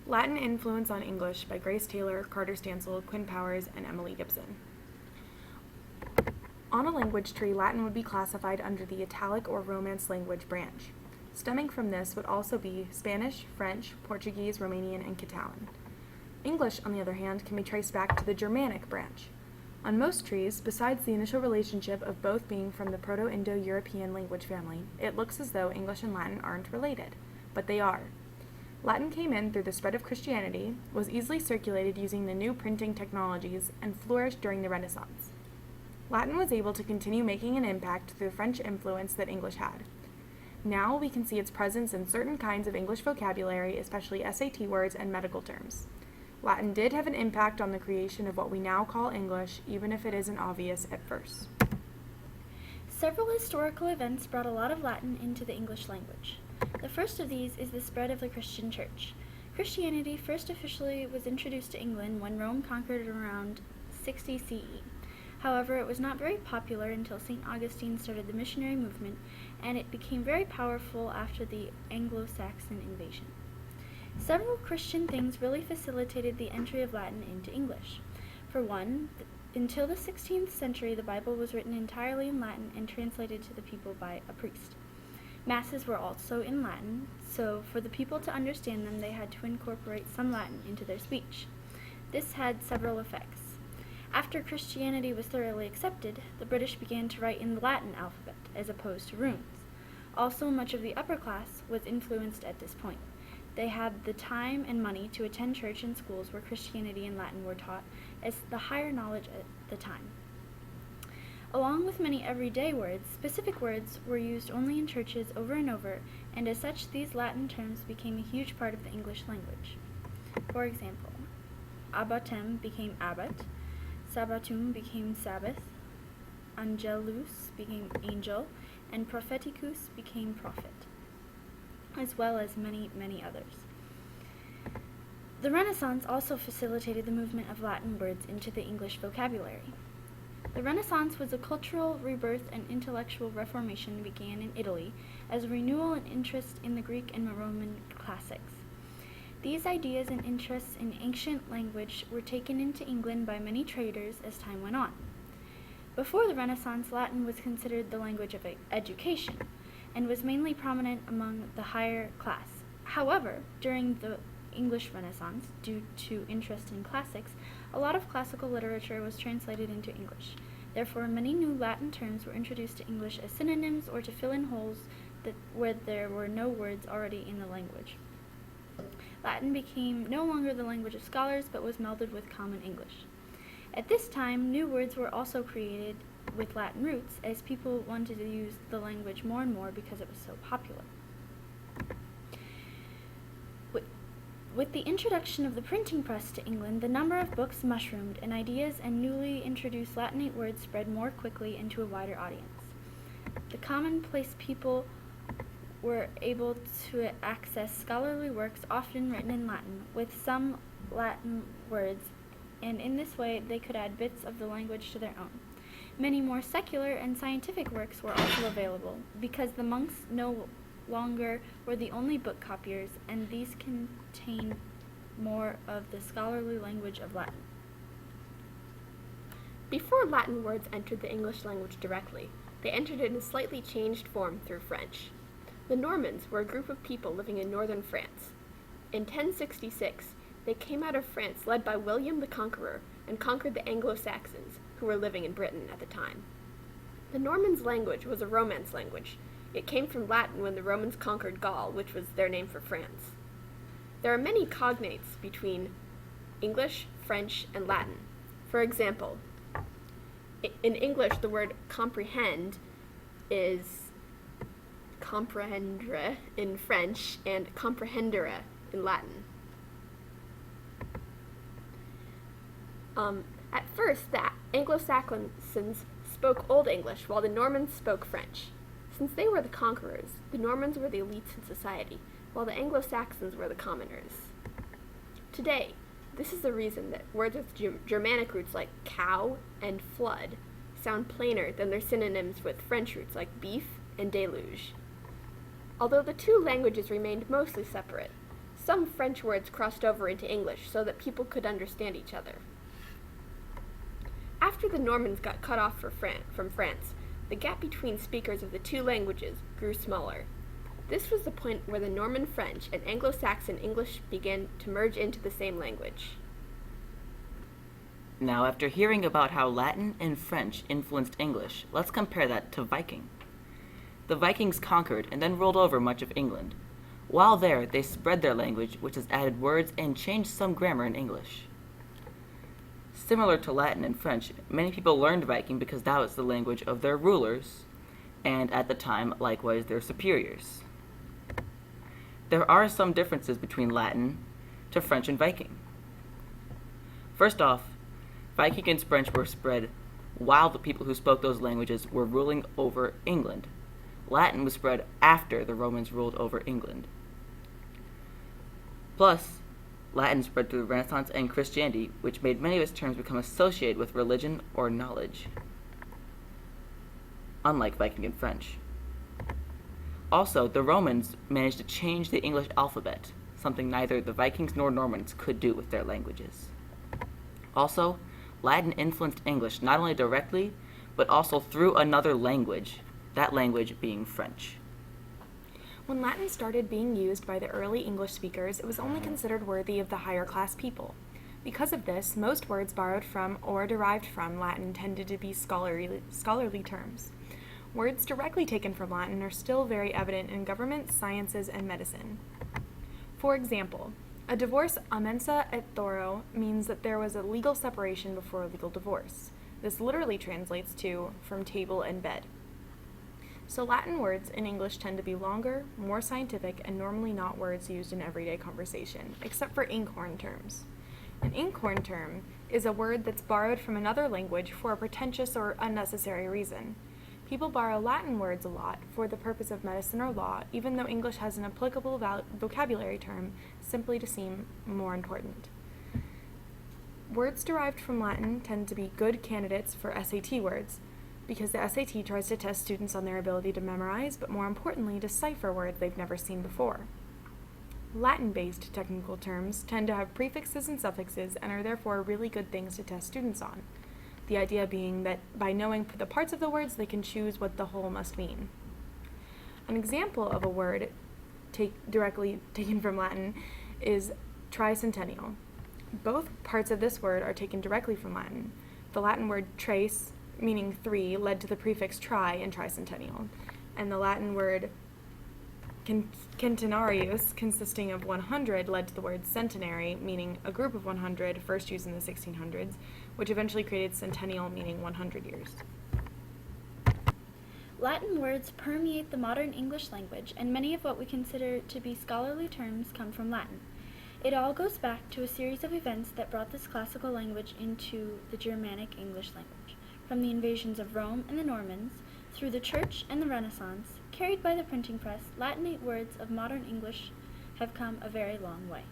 Latin Influence on English by Grace Taylor, Carter Stansel, Quinn Powers, and Emily Gibson. On a language tree, Latin would be classified under the Italic or Romance language branch. Stemming from this would also be Spanish, French, Portuguese, Romanian, and Catalan. English, on the other hand, can be traced back to the Germanic branch. On most trees, besides the initial relationship of both being from the Proto-Indo-European language family, it looks as though English and Latin aren't related, but they are. Latin came in through the spread of Christianity, was easily circulated using the new printing technologies, and flourished during the Renaissance. Latin was able to continue making an impact through the French influence that English had. Now we can see its presence in certain kinds of English vocabulary, especially SAT words and medical terms. Latin did have an impact on the creation of what we now call English, even if it isn't obvious at first. Several historical events brought a lot of Latin into the English language. The first of these is the spread of the Christian Church. Christianity first officially was introduced to England when Rome conquered around 60 CE. However, it was not very popular until St. Augustine started the missionary movement, and it became very powerful after the Anglo-Saxon invasion. Several Christian things really facilitated the entry of Latin into English. For one, until the 16th century, the Bible was written entirely in Latin and translated to the people by a priest. Masses were also in Latin, so for the people to understand them, they had to incorporate some Latin into their speech. This had several effects. After Christianity was thoroughly accepted, the British began to write in the Latin alphabet, as opposed to runes. Also, much of the upper class was influenced at this point. They had the time and money to attend church and schools where Christianity and Latin were taught as the higher knowledge at the time. Along with many everyday words, specific words were used only in churches over and over, and as such, these Latin terms became a huge part of the English language. For example, abbatem became abbot, sabbatum became Sabbath, angelus became angel, and propheticus became prophet, as well as many, many others. The Renaissance also facilitated the movement of Latin words into the English vocabulary. The Renaissance was a cultural rebirth and intellectual reformation began in Italy as a renewal and interest in the Greek and Roman classics. These ideas and interests in ancient language were taken into England by many traders as time went on. Before the Renaissance, Latin was considered the language of education and was mainly prominent among the higher class. However, during the English Renaissance, due to interest in classics, a lot of classical literature was translated into English. Therefore, many new Latin terms were introduced to English as synonyms or to fill in holes where there were no words already in the language. Latin became no longer the language of scholars, but was melded with common English. At this time, new words were also created with Latin roots, as people wanted to use the language more and more because it was so popular. With the introduction of the printing press to England, the number of books mushroomed, and ideas and newly introduced Latinate words spread more quickly into a wider audience. The commonplace people were able to access scholarly works often written in Latin, with some Latin words, and in this way they could add bits of the language to their own. Many more secular and scientific works were also available, because the monks no longer were the only book copiers, and these contained more of the scholarly language of Latin. Before Latin words entered the English language directly, they entered in a slightly changed form through French. The Normans were a group of people living in northern France. In 1066, they came out of France led by William the Conqueror and conquered the Anglo-Saxons, who were living in Britain at the time. The Normans' language was a Romance language. It came from Latin when the Romans conquered Gaul, which was their name for France. There are many cognates between English, French, and Latin. For example, in English, the word comprehend is comprehendre in French and comprehendere in Latin. At first, the Anglo-Saxons spoke Old English, while the Normans spoke French. Since they were the conquerors, the Normans were the elites in society, while the Anglo-Saxons were the commoners. Today, this is the reason that words with Germanic roots like cow and flood sound plainer than their synonyms with French roots like beef and deluge. Although the two languages remained mostly separate, some French words crossed over into English so that people could understand each other. After the Normans got cut off from France, the gap between speakers of the two languages grew smaller. This was the point where the Norman French and Anglo-Saxon English began to merge into the same language. Now, after hearing about how Latin and French influenced English, let's compare that to Viking. The Vikings conquered and then ruled over much of England. While there, they spread their language, which has added words and changed some grammar in English. Similar to Latin and French, many people learned Viking because that was the language of their rulers, and at the time, likewise, their superiors. There are some differences between Latin to French and Viking. First off, Viking and French were spread while the people who spoke those languages were ruling over England. Latin was spread after the Romans ruled over England. Plus, Latin spread through the Renaissance and Christianity, which made many of its terms become associated with religion or knowledge, unlike Viking and French. Also, the Romans managed to change the English alphabet, something neither the Vikings nor Normans could do with their languages. Also, Latin influenced English not only directly, but also through another language, that language being French. When Latin started being used by the early English speakers, it was only considered worthy of the higher class people. Because of this, most words borrowed from or derived from Latin tended to be scholarly terms. Words directly taken from Latin are still very evident in government, sciences, and medicine. For example, a divorce a mensa et thoro means that there was a legal separation before a legal divorce. This literally translates to from table and bed. So Latin words in English tend to be longer, more scientific, and normally not words used in everyday conversation, except for inkhorn terms. An inkhorn term is a word that's borrowed from another language for a pretentious or unnecessary reason. People borrow Latin words a lot for the purpose of medicine or law, even though English has an applicable vocabulary term simply to seem more important. Words derived from Latin tend to be good candidates for SAT words, because the SAT tries to test students on their ability to memorize, but more importantly, decipher words they've never seen before. Latin-based technical terms tend to have prefixes and suffixes and are therefore really good things to test students on. The idea being that by knowing the parts of the words, they can choose what the whole must mean. An example of a word directly taken from Latin is tricentennial. Both parts of this word are taken directly from Latin. The Latin word tres, meaning 3, led to the prefix tri in tricentennial, and the Latin word centenarius, consisting of 100, led to the word centenary, meaning a group of 100, first used in the 1600s, which eventually created centennial, meaning 100 years. Latin words permeate the modern English language, and many of what we consider to be scholarly terms come from Latin. It all goes back to a series of events that brought this classical language into the Germanic English language, from the invasions of Rome and the Normans, through the Church and the Renaissance, carried by the printing press. Latinate words of modern English have come a very long way.